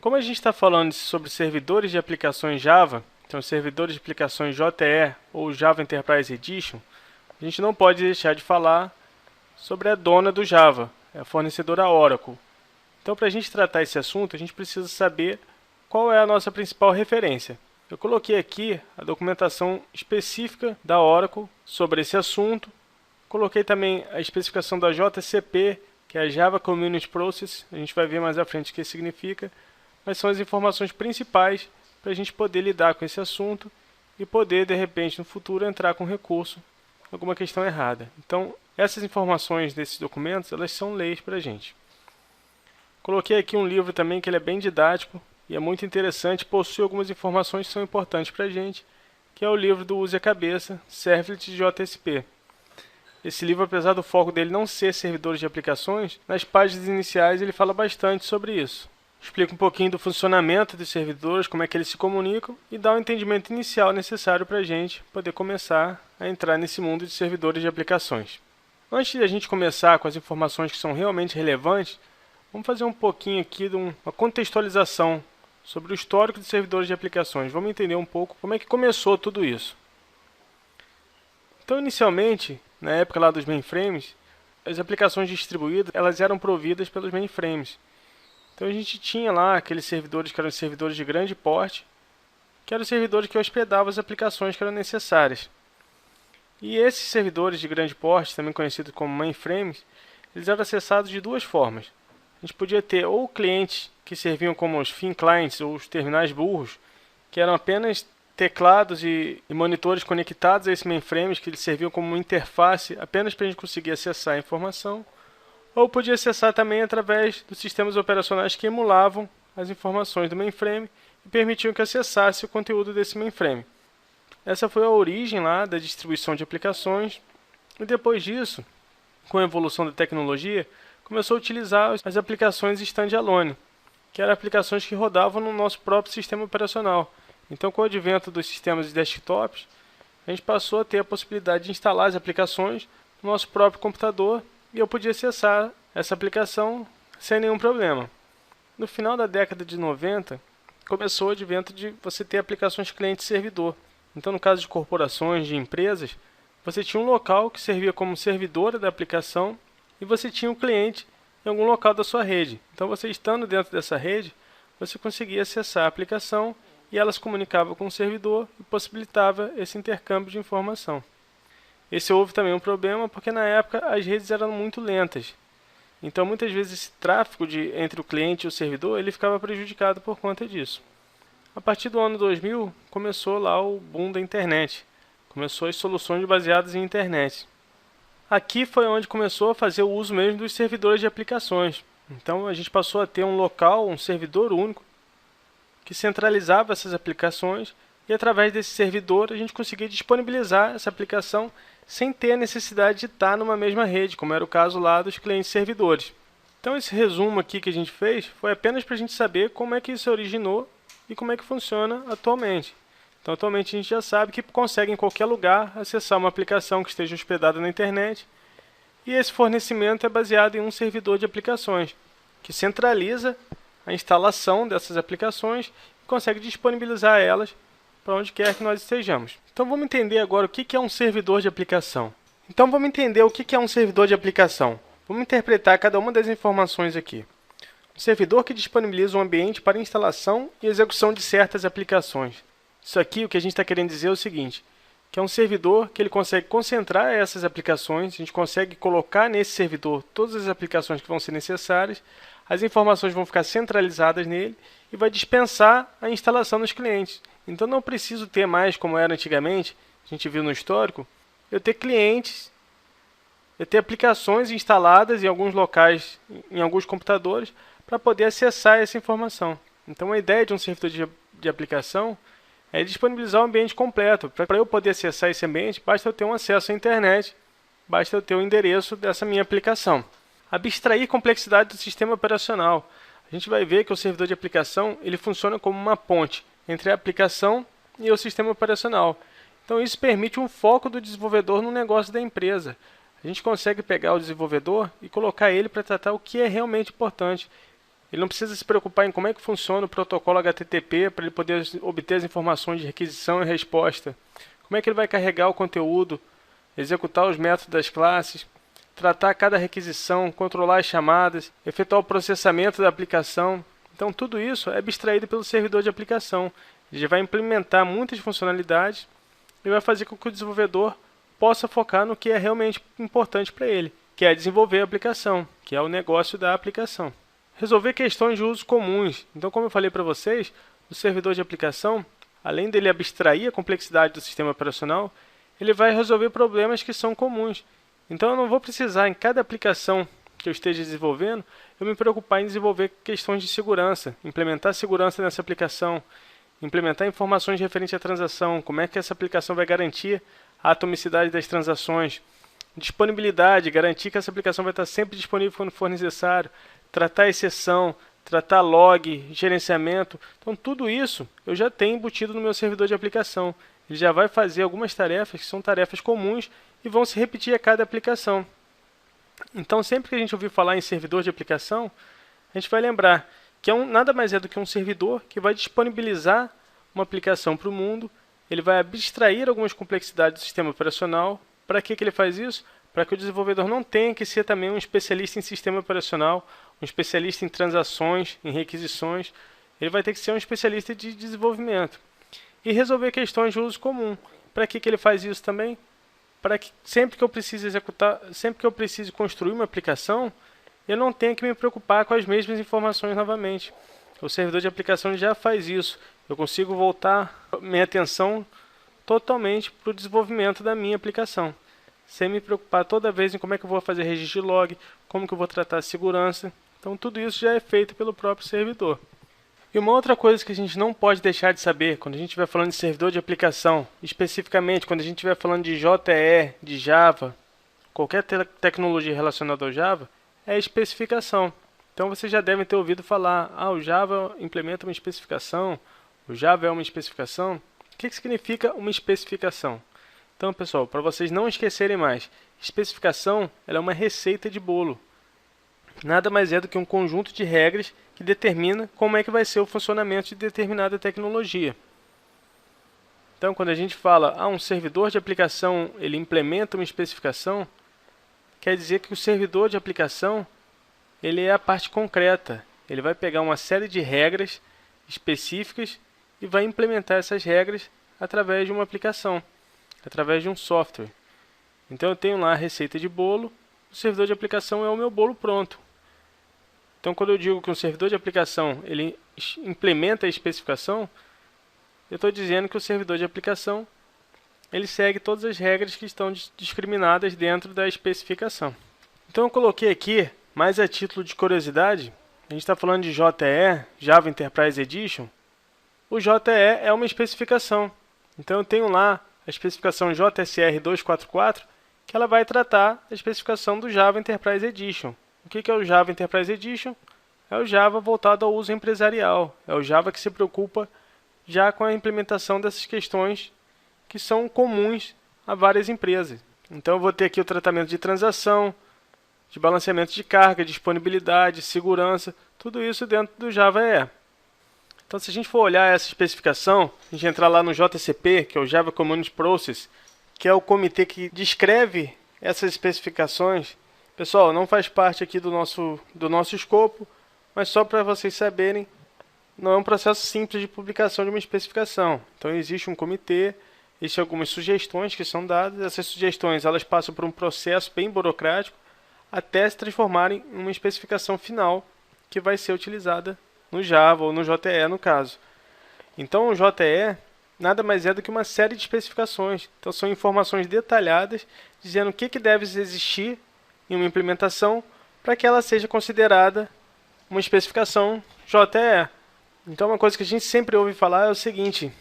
Como a gente está falando sobre servidores de aplicações Java, então servidores de aplicações JE ou Java Enterprise Edition, a gente não pode deixar de falar sobre a dona do Java, a fornecedora Oracle. Então, para a gente tratar esse assunto, a gente precisa saber qual é a nossa principal referência. Eu coloquei aqui a documentação específica da Oracle sobre esse assunto. Coloquei também a especificação da JCP, que é a Java Community Process. A gente vai ver mais à frente o que significa. Mas são as informações principais para a gente poder lidar com esse assunto e poder, de repente, no futuro, entrar com recurso em alguma questão errada. Então, essas informações desses documentos, elas são leis para a gente. Coloquei aqui um livro também que ele é bem didático e é muito interessante, possui algumas informações que são importantes para a gente, que é o livro do Use a Cabeça, Servlet JSP. Esse livro, apesar do foco dele não ser servidores de aplicações, nas páginas iniciais ele fala bastante sobre isso. Explica um pouquinho do funcionamento dos servidores, como é que eles se comunicam e dá o entendimento inicial necessário para a gente poder começar a entrar nesse mundo de servidores de aplicações. Antes de a gente começar com as informações que são realmente relevantes, vamos fazer um pouquinho aqui de uma contextualização sobre o histórico de servidores de aplicações. Vamos entender um pouco como é que começou tudo isso. Então, inicialmente, na época lá dos mainframes, as aplicações distribuídas elas eram providas pelos mainframes. Então, a gente tinha lá aqueles servidores que eram servidores de grande porte, que eram os servidores que hospedavam as aplicações que eram necessárias. E esses servidores de grande porte, também conhecidos como mainframes, eles eram acessados de duas formas. A gente podia ter ou clientes que serviam como os thin clients ou os terminais burros, que eram apenas teclados e monitores conectados a esses mainframes, que eles serviam como uma interface apenas para a gente conseguir acessar a informação. Ou podia acessar também através dos sistemas operacionais que emulavam as informações do mainframe e permitiam que acessasse o conteúdo desse mainframe. Essa foi a origem lá da distribuição de aplicações. E depois disso, com a evolução da tecnologia, começou a utilizar as aplicações standalone, que eram aplicações que rodavam no nosso próprio sistema operacional. Então, com o advento dos sistemas de desktops, a gente passou a ter a possibilidade de instalar as aplicações no nosso próprio computador e eu podia acessar essa aplicação sem nenhum problema. No final da década de 90, começou o advento de você ter aplicações cliente-servidor. Então, no caso de corporações, de empresas, você tinha um local que servia como servidora da aplicação e você tinha um cliente em algum local da sua rede. Então, você estando dentro dessa rede, você conseguia acessar a aplicação e ela se comunicava com o servidor e possibilitava esse intercâmbio de informação. Houve também um problema porque na época as redes eram muito lentas. Então, muitas vezes esse tráfego entre o cliente e o servidor ele ficava prejudicado por conta disso. A partir do ano 2000, começou lá o boom da internet. Começou as soluções baseadas em internet. Aqui foi onde começou a fazer o uso mesmo dos servidores de aplicações. Então, a gente passou a ter um local, um servidor único, que centralizava essas aplicações e através desse servidor a gente conseguia disponibilizar essa aplicação sem ter a necessidade de estar numa mesma rede, como era o caso lá dos clientes servidores. Então, esse resumo aqui que a gente fez foi apenas para a gente saber como é que isso originou e como é que funciona atualmente. Então, atualmente a gente já sabe que consegue em qualquer lugar acessar uma aplicação que esteja hospedada na internet e esse fornecimento é baseado em um servidor de aplicações que centraliza a instalação dessas aplicações e consegue disponibilizar elas para onde quer que nós estejamos. Então, vamos entender agora o que é um servidor de aplicação. Então, vamos entender o que é um servidor de aplicação. Vamos interpretar cada uma das informações aqui. Um servidor que disponibiliza um ambiente para instalação e execução de certas aplicações. Isso aqui, o que a gente está querendo dizer é o seguinte, que é um servidor que ele consegue concentrar essas aplicações, a gente consegue colocar nesse servidor todas as aplicações que vão ser necessárias, as informações vão ficar centralizadas nele e vai dispensar a instalação nos clientes. Então, não preciso ter mais, como era antigamente, a gente viu no histórico, eu ter clientes, eu ter aplicações instaladas em alguns locais, em alguns computadores, para poder acessar essa informação. Então, a ideia de um servidor de aplicação é disponibilizar o ambiente completo. Para eu poder acessar esse ambiente, basta eu ter um acesso à internet, basta eu ter o endereço dessa minha aplicação. Abstrair complexidade do sistema operacional. A gente vai ver que o servidor de aplicação ele funciona como uma ponte entre a aplicação e o sistema operacional. Então, isso permite um foco do desenvolvedor no negócio da empresa. A gente consegue pegar o desenvolvedor e colocar ele para tratar o que é realmente importante. Ele não precisa se preocupar em como é que funciona o protocolo HTTP para ele poder obter as informações de requisição e resposta. Como é que ele vai carregar o conteúdo, executar os métodos das classes, tratar cada requisição, controlar as chamadas, efetuar o processamento da aplicação. Então tudo isso é abstraído pelo servidor de aplicação. Ele já vai implementar muitas funcionalidades e vai fazer com que o desenvolvedor possa focar no que é realmente importante para ele, que é desenvolver a aplicação, que é o negócio da aplicação. Resolver questões de usos comuns. Então, como eu falei para vocês, o servidor de aplicação, além dele abstrair a complexidade do sistema operacional, ele vai resolver problemas que são comuns. Então, eu não vou precisar, em cada aplicação que eu esteja desenvolvendo, eu me preocupar em desenvolver questões de segurança, implementar segurança nessa aplicação, implementar informações referentes à transação, como é que essa aplicação vai garantir a atomicidade das transações, disponibilidade, garantir que essa aplicação vai estar sempre disponível quando for necessário, tratar exceção, tratar log, gerenciamento. Então, tudo isso eu já tenho embutido no meu servidor de aplicação. Ele já vai fazer algumas tarefas que são tarefas comuns e vão se repetir a cada aplicação. Então, sempre que a gente ouvir falar em servidor de aplicação, a gente vai lembrar que nada mais é do que um servidor que vai disponibilizar uma aplicação para o mundo. Ele vai abstrair algumas complexidades do sistema operacional. Para que ele faz isso? Para que o desenvolvedor não tenha que ser também um especialista em sistema operacional, um especialista em transações, em requisições. Ele vai ter que ser um especialista de desenvolvimento. E resolver questões de uso comum. Para que ele faz isso também? Para que sempre que eu precise executar, sempre que eu precise construir uma aplicação, eu não tenha que me preocupar com as mesmas informações novamente. O servidor de aplicação já faz isso. Eu consigo voltar minha atenção totalmente para o desenvolvimento da minha aplicação, sem me preocupar toda vez em como é que eu vou fazer registro de log, como que eu vou tratar a segurança. Então tudo isso já é feito pelo próprio servidor. E uma outra coisa que a gente não pode deixar de saber quando a gente estiver falando de servidor de aplicação, especificamente quando a gente estiver falando de JE, de Java, qualquer tecnologia relacionada ao Java, é a especificação. Então vocês já devem ter ouvido falar, o Java implementa uma especificação, o Java é uma especificação. O que significa uma especificação? Então, pessoal, para vocês não esquecerem mais, especificação ela é uma receita de bolo. Nada mais é do que um conjunto de regras que determina como é que vai ser o funcionamento de determinada tecnologia. Então, quando a gente fala, um servidor de aplicação ele implementa uma especificação, quer dizer que o servidor de aplicação ele é a parte concreta. Ele vai pegar uma série de regras específicas e vai implementar essas regras através de uma aplicação, através de um software. Então eu tenho lá a receita de bolo, o servidor de aplicação é o meu bolo pronto. Então quando eu digo que um servidor de aplicação ele implementa a especificação, eu estou dizendo que o servidor de aplicação ele segue todas as regras que estão discriminadas dentro da especificação. Então eu coloquei aqui, mais a título de curiosidade, a gente está falando de JE, Java Enterprise Edition. O JE é uma especificação. Então eu tenho lá a especificação JSR 244, que ela vai tratar a especificação do Java Enterprise Edition. O que é o Java Enterprise Edition? É o Java voltado ao uso empresarial. É o Java que se preocupa já com a implementação dessas questões que são comuns a várias empresas. Então eu vou ter aqui o tratamento de transação, de balanceamento de carga, disponibilidade, segurança, tudo isso dentro do Java EE. Então, se a gente for olhar essa especificação, a gente entrar lá no JCP, que é o Java Community Process, que é o comitê que descreve essas especificações. Pessoal, não faz parte aqui do nosso escopo, mas só para vocês saberem, não é um processo simples de publicação de uma especificação. Então, existe um comitê, existem algumas sugestões que são dadas. Essas sugestões elas passam por um processo bem burocrático até se transformarem em uma especificação final que vai ser utilizada no Java ou no JE, no caso. Então, o JE nada mais é do que uma série de especificações. Então, são informações detalhadas dizendo o que deve existir em uma implementação para que ela seja considerada uma especificação JE. Então, uma coisa que a gente sempre ouve falar é o seguinte,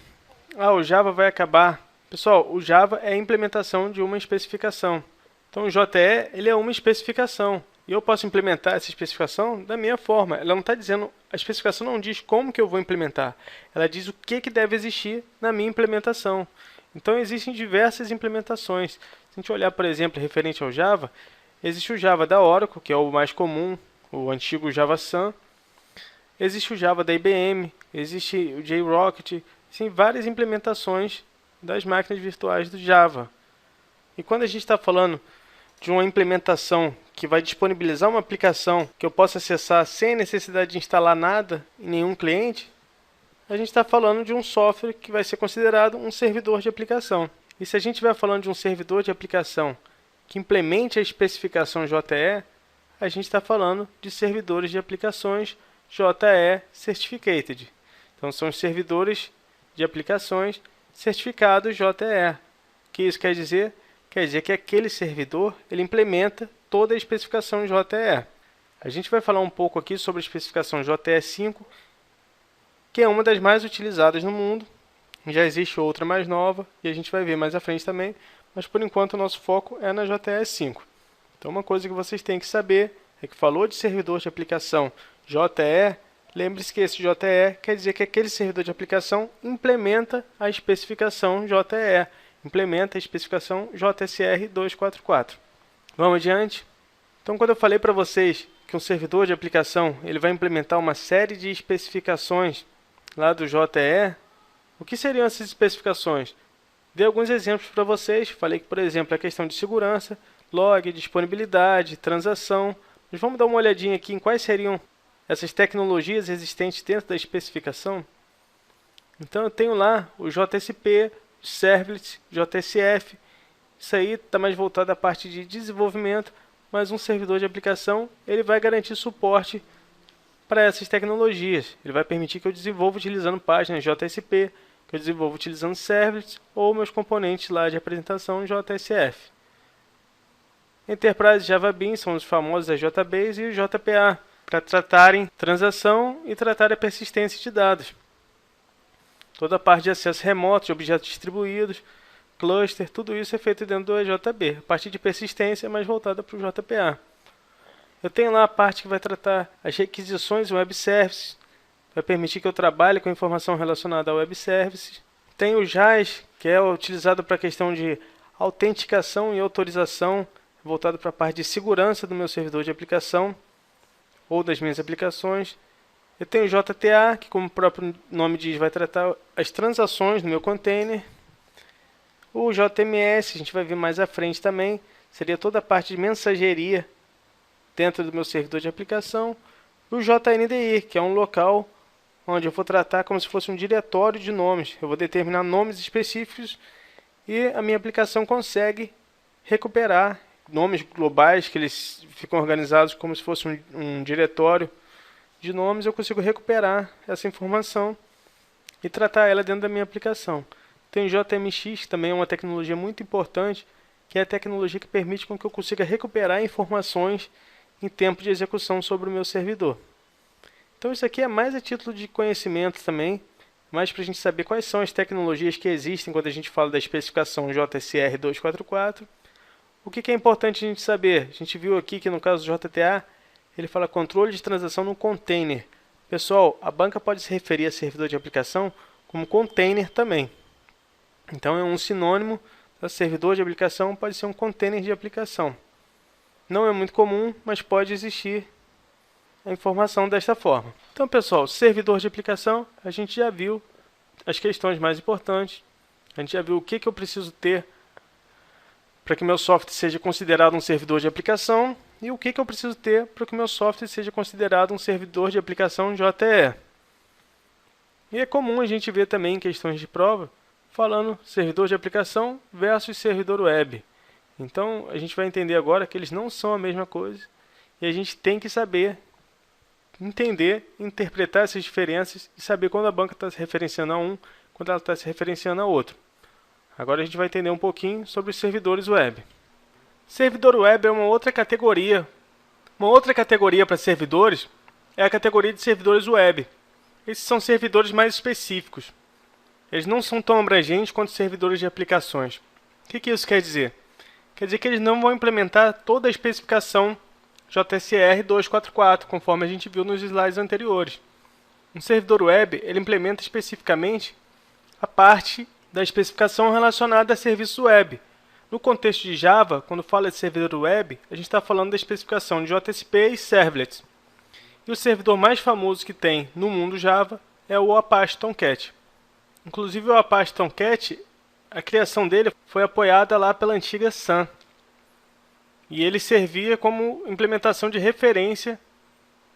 o Java vai acabar. Pessoal, o Java é a implementação de uma especificação. Então, o JE ele é uma especificação. E eu posso implementar essa especificação da minha forma. Ela não está dizendo, a especificação não diz como que eu vou implementar. Ela diz o que deve existir na minha implementação. Então, existem diversas implementações. Se a gente olhar, por exemplo, referente ao Java, existe o Java da Oracle, que é o mais comum, o antigo Java SAM. existe o Java da IBM, existe o JRocket, sim, várias implementações das máquinas virtuais do Java. E quando a gente está falando de uma implementação que vai disponibilizar uma aplicação que eu possa acessar sem necessidade de instalar nada em nenhum cliente, a gente está falando de um software que vai ser considerado um servidor de aplicação. E se a gente estiver falando de um servidor de aplicação que implemente a especificação JE, a gente está falando de servidores de aplicações JE Certificated. Então, são os servidores de aplicações certificados JE. O que isso quer dizer? Quer dizer que aquele servidor ele implementa toda a especificação JE. A gente vai falar um pouco aqui sobre a especificação JE5, que é uma das mais utilizadas no mundo. Já existe outra mais nova, e a gente vai ver mais à frente também, mas por enquanto o nosso foco é na JE5. Então uma coisa que vocês têm que saber é que falou de servidor de aplicação JE, lembre-se que esse JE quer dizer que aquele servidor de aplicação implementa a especificação JE, implementa a especificação JSR 244. Vamos adiante? Então quando eu falei para vocês que um servidor de aplicação ele vai implementar uma série de especificações lá do JE, o que seriam essas especificações? Dei alguns exemplos para vocês, falei que, por exemplo, a questão de segurança, log, disponibilidade, transação. Mas vamos dar uma olhadinha aqui em quais seriam essas tecnologias existentes dentro da especificação. Então eu tenho lá o JSP, Servlet, JSF. Isso aí está mais voltado à parte de desenvolvimento, mas um servidor de aplicação ele vai garantir suporte para essas tecnologias. Ele vai permitir que eu desenvolva utilizando páginas JSP, que eu desenvolvo utilizando Servlet ou meus componentes lá de apresentação JSF. Enterprise Java Beans são os famosos JBase e o JPA, para tratarem transação e tratar a persistência de dados. Toda a parte de acesso remoto de objetos distribuídos, cluster, tudo isso é feito dentro do EJB. A parte de persistência é mais voltada para o JPA. Eu tenho lá a parte que vai tratar as requisições web services, vai permitir que eu trabalhe com informação relacionada a web services. Tem o JAS, que é utilizado para a questão de autenticação e autorização, voltado para a parte de segurança do meu servidor de aplicação ou das minhas aplicações. Eu tenho o JTA, que como o próprio nome diz, vai tratar as transações no meu container. O JMS, a gente vai ver mais à frente também, seria toda a parte de mensageria dentro do meu servidor de aplicação. O JNDI, que é um local onde eu vou tratar como se fosse um diretório de nomes. Eu vou determinar nomes específicos e a minha aplicação consegue recuperar nomes globais, que eles ficam organizados como se fosse um diretório de nomes. Eu consigo recuperar essa informação e tratar ela dentro da minha aplicação. Tem o JMX, que também é uma tecnologia muito importante, que é a tecnologia que permite com que eu consiga recuperar informações em tempo de execução sobre o meu servidor. Então isso aqui é mais a título de conhecimento também, mais para a gente saber quais são as tecnologias que existem quando a gente fala da especificação JSR 244. O que é importante a gente saber? A gente viu aqui que no caso do JTA, ele fala controle de transação no container. Pessoal, a banca pode se referir a servidor de aplicação como container também. Então é um sinônimo, servidor de aplicação pode ser um container de aplicação. Não é muito comum, mas pode existir a informação desta forma. Então, pessoal, servidor de aplicação, a gente já viu as questões mais importantes. A gente já viu o que eu preciso ter para que meu software seja considerado um servidor de aplicação e o que eu preciso ter para que meu software seja considerado um servidor de aplicação JE. E é comum a gente ver também em questões de prova falando servidor de aplicação versus servidor web. Então, a gente vai entender agora que eles não são a mesma coisa e a gente tem que saber entender, interpretar essas diferenças e saber quando a banca está se referenciando a um, quando ela está se referenciando a outro. Agora a gente vai entender um pouquinho sobre os servidores web. Servidor web é uma outra categoria. Uma outra categoria para servidores é a categoria de servidores web. Esses são servidores mais específicos. Eles não são tão abrangentes quanto servidores de aplicações. O que isso quer dizer? Quer dizer que eles não vão implementar toda a especificação JSR 244, conforme a gente viu nos slides anteriores. Um servidor web ele implementa especificamente a parte da especificação relacionada a serviços web. No contexto de Java, quando fala de servidor web, a gente está falando da especificação de JSP e Servlet. E o servidor mais famoso que tem no mundo Java é o Apache Tomcat. Inclusive o Apache Tomcat, a criação dele foi apoiada lá pela antiga Sun. E ele servia como implementação de referência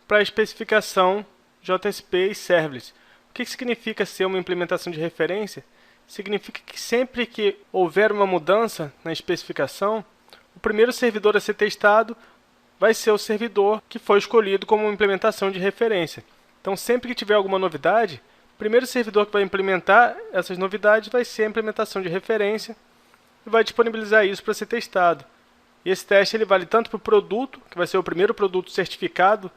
para a especificação JSP e Serverless. O que significa ser uma implementação de referência? Significa que sempre que houver uma mudança na especificação, o primeiro servidor a ser testado vai ser o servidor que foi escolhido como implementação de referência. Então, sempre que tiver alguma novidade, o primeiro servidor que vai implementar essas novidades vai ser a implementação de referência e vai disponibilizar isso para ser testado. E esse teste ele vale tanto para o produto, que vai ser o primeiro produto certificado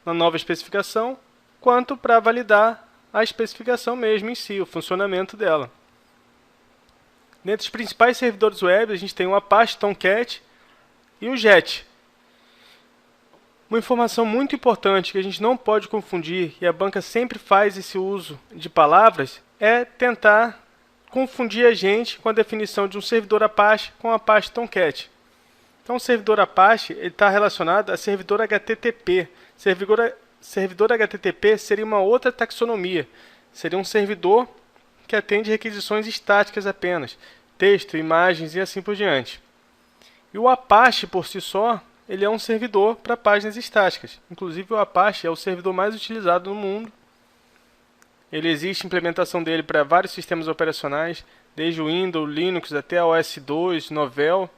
na nova especificação, quanto para validar a especificação mesmo em si, o funcionamento dela. Dentre os principais servidores web, a gente tem o Apache Tomcat e o Jet. Uma informação muito importante que a gente não pode confundir, e a banca sempre faz esse uso de palavras, é tentar confundir a gente com a definição de um servidor Apache com o Apache Tomcat. Então, o servidor Apache está relacionado a servidor HTTP. Servidor HTTP seria uma outra taxonomia. Seria um servidor que atende requisições estáticas apenas, texto, imagens e assim por diante. E o Apache, por si só, ele é um servidor para páginas estáticas. Inclusive, o Apache é o servidor mais utilizado no mundo. Ele existe implementação dele para vários sistemas operacionais, desde o Windows, Linux até a OS 2, Novell.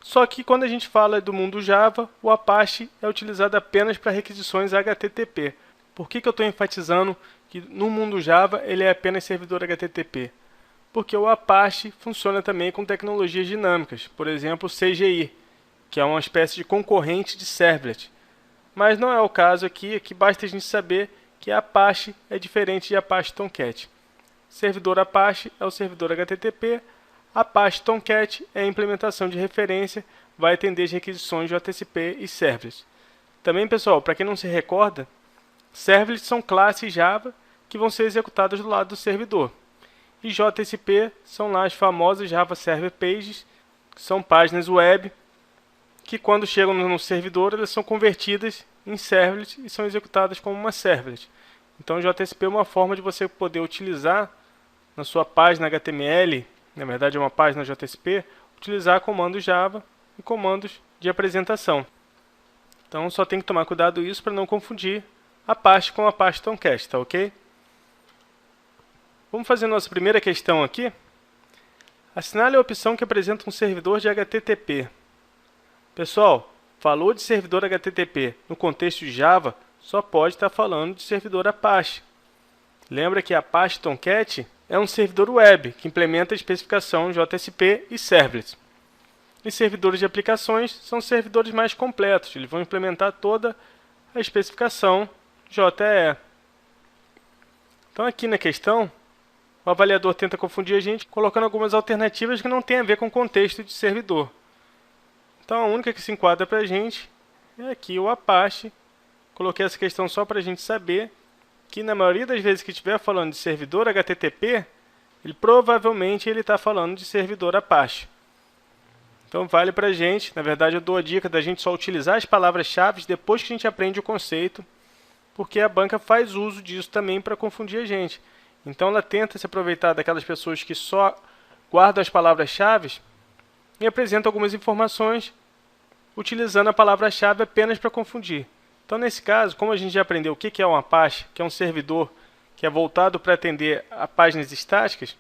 Só que quando a gente fala do mundo Java, o Apache é utilizado apenas para requisições HTTP. Por que eu estou enfatizando que no mundo Java ele é apenas servidor HTTP? Porque o Apache funciona também com tecnologias dinâmicas, por exemplo, o CGI, que é uma espécie de concorrente de Servlet. Mas não é o caso aqui basta a gente saber que a Apache é diferente de Apache Tomcat. Servidor Apache é o servidor HTTP, Apache Tomcat é a implementação de referência, vai atender as requisições JSP e Servlet. Também, pessoal, para quem não se recorda, Servlets são classes Java que vão ser executadas do lado do servidor. E JSP são lá as famosas Java Server Pages, que são páginas web, que quando chegam no servidor, elas são convertidas em Servlet e são executadas como uma Servlet. Então, o JSP é uma forma de você poder utilizar na sua página HTML, na verdade é uma página JSP, utilizar comandos Java e comandos de apresentação. Então, só tem que tomar cuidado isso para não confundir Apache com Apache Tomcat, tá ok? Vamos fazer nossa primeira questão aqui. Assinale a opção que apresenta um servidor de HTTP. Pessoal, falou de servidor HTTP no contexto de Java, só pode estar falando de servidor Apache. Lembra que Apache Tomcat é um servidor web que implementa a especificação JSP e Servlets. E servidores de aplicações são servidores mais completos, eles vão implementar toda a especificação JE. Então, aqui na questão, o avaliador tenta confundir a gente colocando algumas alternativas que não têm a ver com o contexto de servidor. Então, a única que se enquadra para a gente é aqui o Apache. Coloquei essa questão só para a gente saber que, na maioria das vezes que estiver falando de servidor HTTP, ele provavelmente está falando de servidor Apache. Então, vale para a gente. Na verdade, eu dou a dica da gente só utilizar as palavras-chave depois que a gente aprende o conceito, porque a banca faz uso disso também para confundir a gente. Então, ela tenta se aproveitar daquelas pessoas que só guardam as palavras-chave e apresenta algumas informações utilizando a palavra-chave apenas para confundir. Então, nesse caso, como a gente já aprendeu o que é um Apache, que é um servidor que é voltado para atender a páginas estáticas,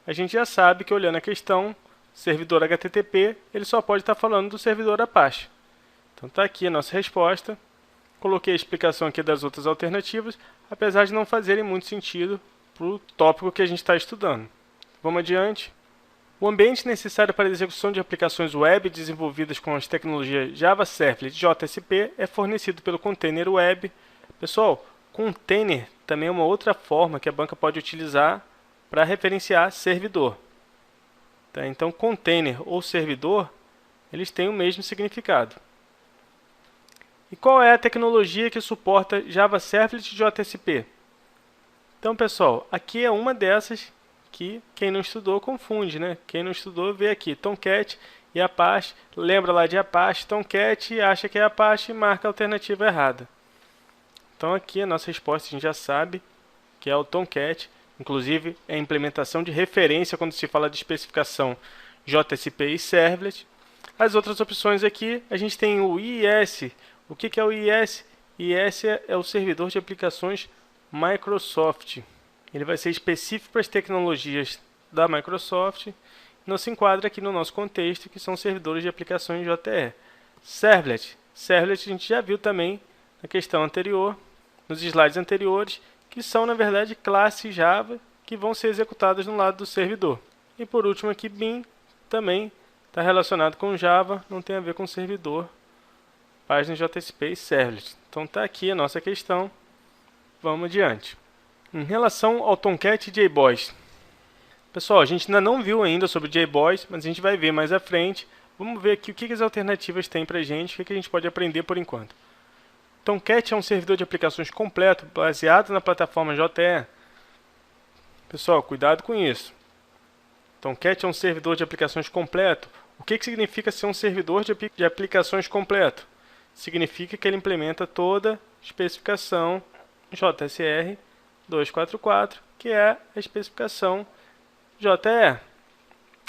a gente já sabe que, olhando a questão, servidor HTTP, ele só pode estar falando do servidor Apache. Então, está aqui a nossa resposta. Coloquei a explicação aqui das outras alternativas, apesar de não fazerem muito sentido para o tópico que a gente está estudando. Vamos adiante. O ambiente necessário para a execução de aplicações web desenvolvidas com as tecnologias Java Servlet e JSP é fornecido pelo Container Web. Pessoal, container também é uma outra forma que a banca pode utilizar para referenciar servidor. Tá? Então, container ou servidor, eles têm o mesmo significado. E qual é a tecnologia que suporta Java Servlet e JSP? Então, pessoal, aqui é uma dessas que quem não estudou confunde, né? Quem não estudou vê aqui Tomcat e Apache, lembra lá de Apache, Tomcat, acha que é Apache e marca a alternativa errada. Então aqui a nossa resposta a gente já sabe que é o Tomcat, inclusive é a implementação de referência quando se fala de especificação JSP e Servlet. As outras opções aqui, a gente tem o IIS. O que é o IIS? IIS é o servidor de aplicações Microsoft. Ele vai ser específico para as tecnologias da Microsoft. Não se enquadra aqui no nosso contexto, que são servidores de aplicações JE. Servlet. Servlet a gente já viu também na questão anterior, nos slides anteriores, que são, na verdade, classes Java que vão ser executadas no lado do servidor. E por último aqui, Bean, também está relacionado com Java, não tem a ver com servidor, página JSP e Servlet. Então está aqui a nossa questão. Vamos adiante. Em relação ao Tomcat e JBoss. Pessoal, a gente ainda não viu ainda sobre JBoss, mas a gente vai ver mais à frente. Vamos ver aqui o que as alternativas têm para a gente, o que a gente pode aprender por enquanto. Tomcat é um servidor de aplicações completo, baseado na plataforma JE. Pessoal, cuidado com isso. Tomcat é um servidor de aplicações completo. O que significa ser um servidor de aplicações completo? Significa que ele implementa toda a especificação JSR 244, que é a especificação JE.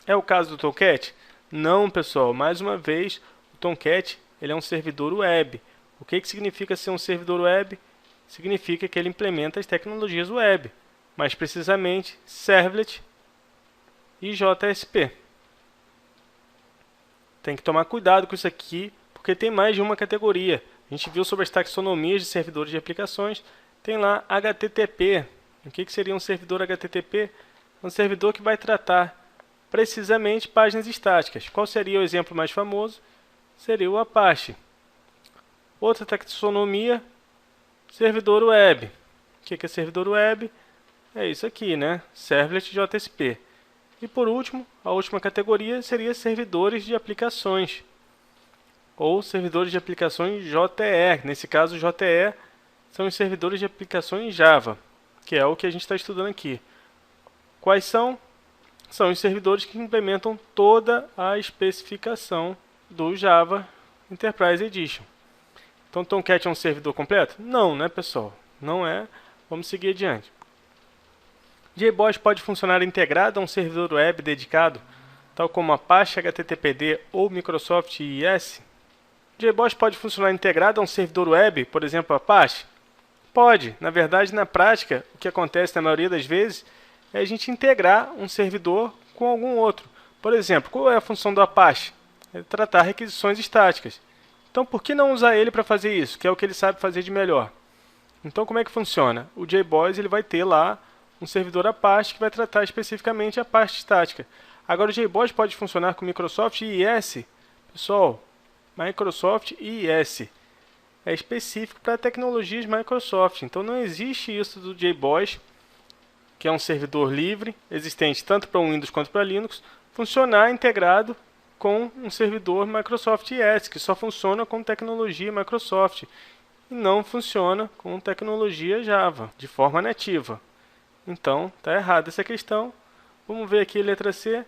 É o caso do Tomcat? Não, pessoal. Mais uma vez, o Tomcat ele é um servidor web. O que significa ser um servidor web? Significa que ele implementa as tecnologias web, mais precisamente Servlet e JSP. Tem que tomar cuidado com isso aqui, porque tem mais de uma categoria. A gente viu sobre as taxonomias de servidores de aplicações. Tem lá HTTP. O que seria um servidor HTTP? Um servidor que vai tratar precisamente páginas estáticas. Qual seria o exemplo mais famoso? Seria o Apache. Outra taxonomia, servidor web. O que é servidor web? É isso aqui, né? Servlet e JSP. E por último, a última categoria seria servidores de aplicações. Ou servidores de aplicações JE. Nesse caso, JE são os servidores de aplicações Java, que é o que a gente está estudando aqui. Quais são? São os servidores que implementam toda a especificação do Java Enterprise Edition. Então, Tomcat é um servidor completo? Não, né, pessoal? Não é. Vamos seguir adiante. JBoss pode funcionar integrado a um servidor web dedicado, tal como Apache HTTPD ou Microsoft IIS? JBoss pode funcionar integrado a um servidor web, por exemplo, Apache? Pode. Na verdade, na prática, o que acontece na maioria das vezes é a gente integrar um servidor com algum outro. Por exemplo, qual é a função do Apache? É tratar requisições estáticas. Então, por que não usar ele para fazer isso, que é o que ele sabe fazer de melhor? Então, como é que funciona? O JBoss ele vai ter lá um servidor Apache que vai tratar especificamente a parte estática. Agora, o JBoss pode funcionar com Microsoft IIS. Pessoal, Microsoft IIS é específico para tecnologias Microsoft. Então, não existe isso do JBoss, que é um servidor livre, existente tanto para o Windows quanto para Linux, funcionar integrado com um servidor Microsoft IIS, que só funciona com tecnologia Microsoft e não funciona com tecnologia Java, de forma nativa. Então, está errada essa questão. Vamos ver aqui a letra C.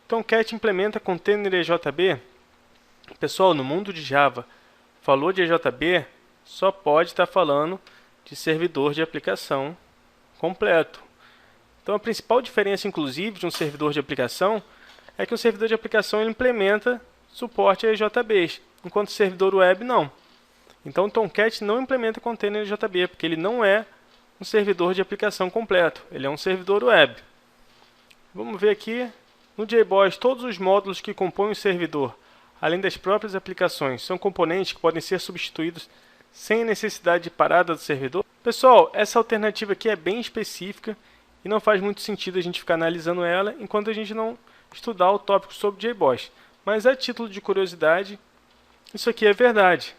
Tomcat implementa container EJB. Pessoal, no mundo de Java, falou de EJB, só pode estar falando de servidor de aplicação completo. Então, a principal diferença, inclusive, de um servidor de aplicação é que o servidor de aplicação ele implementa suporte a EJBs, enquanto o servidor web não. Então, o Tomcat não implementa container EJB, porque ele não é um servidor de aplicação completo, ele é um servidor web. Vamos ver aqui, no JBoss, todos os módulos que compõem o servidor, além das próprias aplicações, são componentes que podem ser substituídos sem necessidade de parada do servidor. Pessoal, essa alternativa aqui é bem específica e não faz muito sentido a gente ficar analisando ela enquanto a gente não estudar o tópico sobre JBoss. Mas a título de curiosidade, isso aqui é verdade.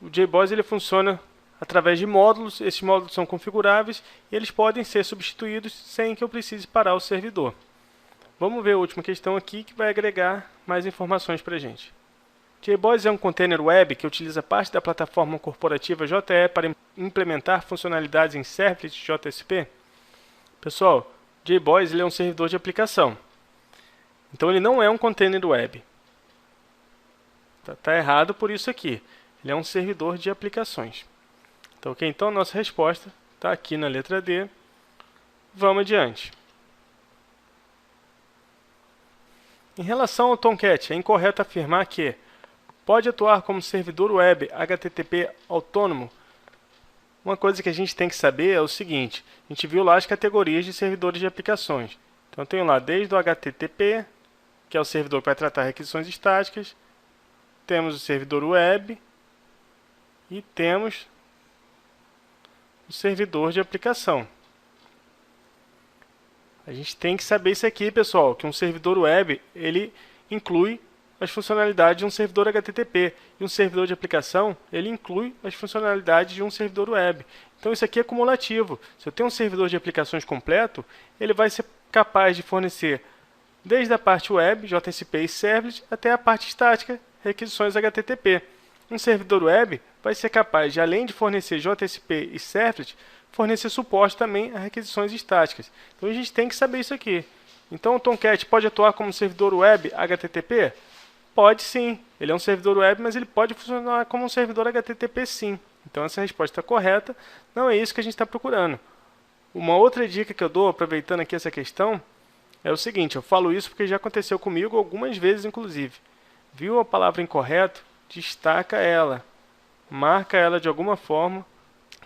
O JBoss ele funciona através de módulos, esses módulos são configuráveis e eles podem ser substituídos sem que eu precise parar o servidor. Vamos ver a última questão aqui que vai agregar mais informações para a gente. JBoss é um container web que utiliza parte da plataforma corporativa JE para implementar funcionalidades em Servlet e JSP. Pessoal, JBoss ele é um servidor de aplicação. Então ele não é um container web. Tá errado por isso aqui. Ele é um servidor de aplicações. Então, ok? Então, nossa resposta está aqui na letra D. Vamos adiante. Em relação ao Tomcat, é incorreto afirmar que pode atuar como servidor web HTTP autônomo. Uma coisa que a gente tem que saber é o seguinte: a gente viu lá as categorias de servidores de aplicações. Então, eu tenho lá desde o HTTP, que é o servidor para tratar requisições estáticas, temos o servidor web e temos o servidor de aplicação. A gente tem que saber isso aqui, pessoal, que um servidor web, ele inclui as funcionalidades de um servidor HTTP. E um servidor de aplicação, ele inclui as funcionalidades de um servidor web. Então, isso aqui é cumulativo. Se eu tenho um servidor de aplicações completo, ele vai ser capaz de fornecer desde a parte web, JSP e Servlet, até a parte estática, requisições HTTP. Um servidor web vai ser capaz de, além de fornecer JSP e Servlet, fornecer suporte também a requisições estáticas. Então, a gente tem que saber isso aqui. Então, o Tomcat pode atuar como servidor web HTTP? Pode sim. Ele é um servidor web, mas ele pode funcionar como um servidor HTTP sim. Então, essa resposta está correta. Não é isso que a gente está procurando. Uma outra dica que eu dou, aproveitando aqui essa questão, é o seguinte: eu falo isso porque já aconteceu comigo algumas vezes, inclusive. Viu a palavra incorreto? Destaca ela. Marca ela de alguma forma.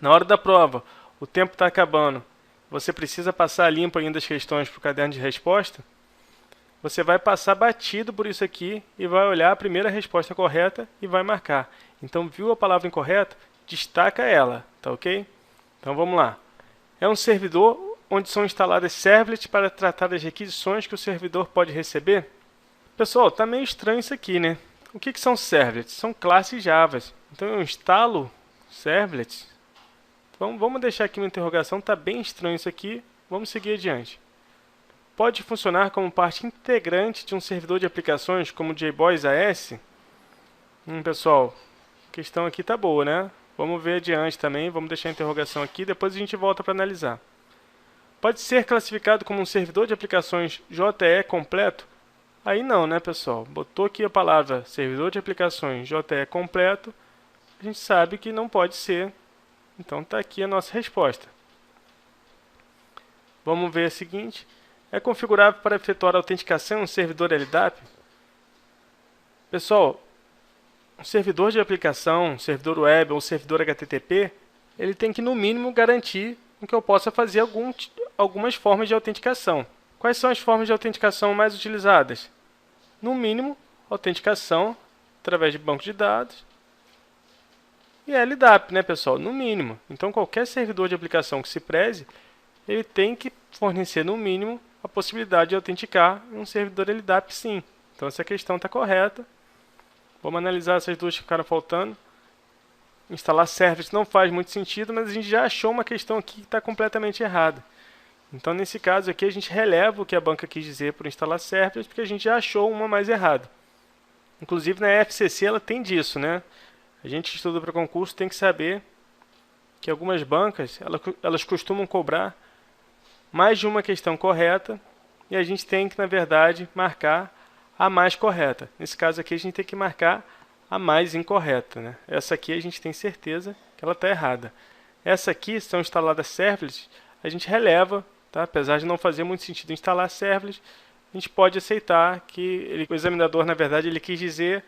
Na hora da prova, o tempo está acabando, você precisa passar limpo ainda as questões para o caderno de resposta, você vai passar batido por isso aqui e vai olhar a primeira resposta correta e vai marcar. Então, viu a palavra incorreta? Destaca ela, tá ok? Então, vamos lá. É um servidor onde são instaladas servlets para tratar das requisições que o servidor pode receber? Pessoal, está meio estranho isso aqui, né? O que são servlets? São classes Java. Então, eu instalo servlets. Vamos deixar aqui uma interrogação, está bem estranho isso aqui, vamos seguir adiante. Pode funcionar como parte integrante de um servidor de aplicações como o JBoss AS? Pessoal, a questão aqui está boa, né? Vamos ver adiante também, vamos deixar a interrogação aqui, depois a gente volta para analisar. Pode ser classificado como um servidor de aplicações JE completo? Aí não, né, pessoal? Botou aqui a palavra servidor de aplicações JE completo, a gente sabe que não pode ser. Então, está aqui a nossa resposta. Vamos ver a seguinte. É configurável para efetuar a autenticação em um servidor LDAP? Pessoal, um servidor de aplicação, servidor web ou servidor HTTP, ele tem que, no mínimo, garantir que eu possa fazer algumas formas de autenticação. Quais são as formas de autenticação mais utilizadas? No mínimo, autenticação através de banco de dados. E LDAP, né, pessoal? No mínimo. Então, qualquer servidor de aplicação que se preze, ele tem que fornecer, no mínimo, a possibilidade de autenticar um servidor LDAP, sim. Então, essa questão está correta. Vamos analisar essas duas que ficaram faltando. Instalar servlets não faz muito sentido, mas a gente já achou uma questão aqui que está completamente errada. Então, nesse caso aqui, a gente releva o que a banca quis dizer por instalar servlets, porque a gente já achou uma mais errada. Inclusive, na FCC, ela tem disso, né? A gente que estuda para concurso tem que saber que algumas bancas, elas costumam cobrar mais de uma questão correta e a gente tem que, na verdade, marcar a mais correta. Nesse caso aqui, a gente tem que marcar a mais incorreta, né? Essa aqui a gente tem certeza que ela está errada. Essa aqui, são instaladas servlets, a gente releva, tá? Apesar de não fazer muito sentido instalar servlets, a gente pode aceitar que o examinador, na verdade, ele quis dizer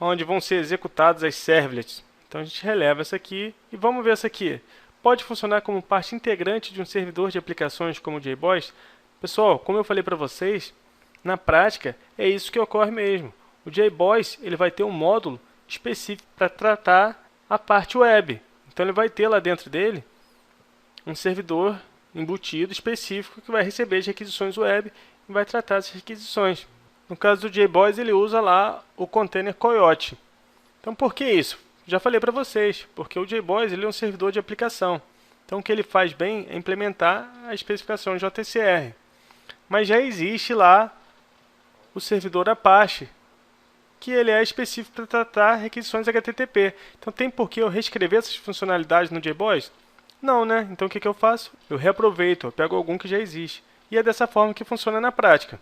onde vão ser executados as servlets. Então, a gente releva essa aqui e vamos ver essa aqui. Pode funcionar como parte integrante de um servidor de aplicações como o JBoss? Pessoal, como eu falei para vocês, na prática é isso que ocorre mesmo. O JBoss, ele vai ter um módulo específico para tratar a parte web. Então, ele vai ter lá dentro dele um servidor embutido específico que vai receber as requisições web e vai tratar essas requisições. No caso do JBoss, ele usa lá o container Coyote. Então, por que isso? Já falei para vocês, porque o JBoss ele é um servidor de aplicação. Então, o que ele faz bem é implementar a especificação JSR. Mas já existe lá o servidor Apache, que ele é específico para tratar requisições HTTP. Então, tem por que eu reescrever essas funcionalidades no JBoss? Não, né? Então, o que eu faço? Eu reaproveito, eu pego algum que já existe. E é dessa forma que funciona na prática.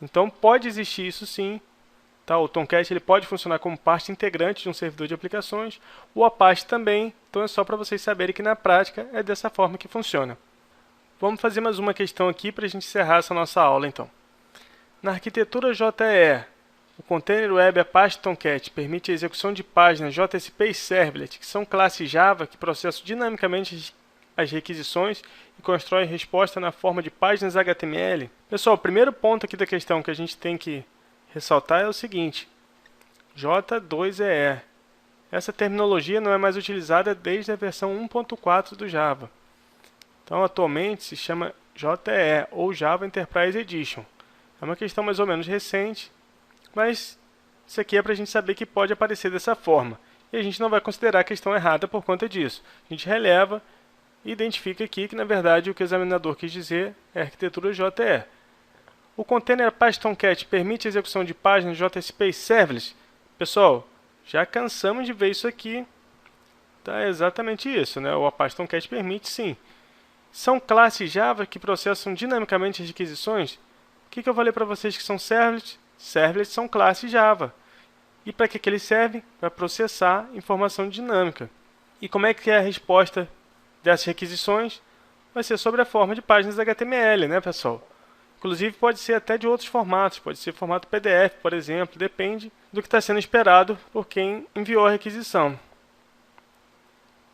Então, pode existir isso sim, Tá? O Tomcat ele pode funcionar como parte integrante de um servidor de aplicações, o Apache também, então é só para vocês saberem que na prática é dessa forma que funciona. Vamos fazer mais uma questão aqui para a gente encerrar essa nossa aula então. Na arquitetura JEE, o Container Web Apache Tomcat permite a execução de páginas JSP e Servlet, que são classes Java que processam dinamicamente as requisições e constroem resposta na forma de páginas HTML. Pessoal, o primeiro ponto aqui da questão que a gente tem que ressaltar é o seguinte: J2EE. Essa terminologia não é mais utilizada desde a versão 1.4 do Java. Então, atualmente se chama JEE, ou Java Enterprise Edition. É uma questão mais ou menos recente, mas isso aqui é para a gente saber que pode aparecer dessa forma. E a gente não vai considerar a questão errada por conta disso. A gente releva e identifica aqui que, na verdade, o que o examinador quis dizer é a arquitetura JEE. O Container Apache Tomcat permite a execução de páginas JSP e Servlets. Pessoal, já cansamos de ver isso aqui. Tá, é exatamente isso, né? O Apache Tomcat permite, sim. São classes Java que processam dinamicamente as requisições. O que eu falei para vocês que são Servlets? Servlets são classes Java. E para que eles servem? Para processar informação dinâmica. E como é que é a resposta dessas requisições? Vai ser sobre a forma de páginas HTML, né, pessoal? Inclusive pode ser até de outros formatos, pode ser formato PDF, por exemplo, depende do que está sendo esperado por quem enviou a requisição.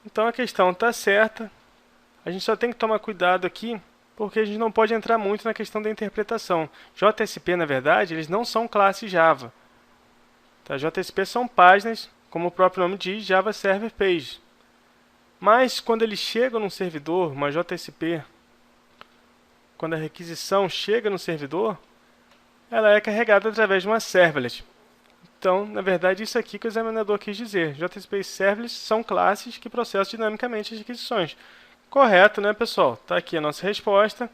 Então a questão está certa, a gente só tem que tomar cuidado aqui, porque a gente não pode entrar muito na questão da interpretação. JSP, na verdade, eles não são classes Java. Tá? JSP são páginas, como o próprio nome diz, Java Server Page. Mas quando eles chegam num servidor, uma JSP, quando a requisição chega no servidor, ela é carregada através de uma servlet. Então, na verdade, isso aqui que o examinador quis dizer. JSP e servlets são classes que processam dinamicamente as requisições. Correto, né, pessoal? Está aqui a nossa resposta.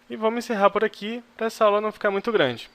E vamos encerrar por aqui, para essa aula não ficar muito grande.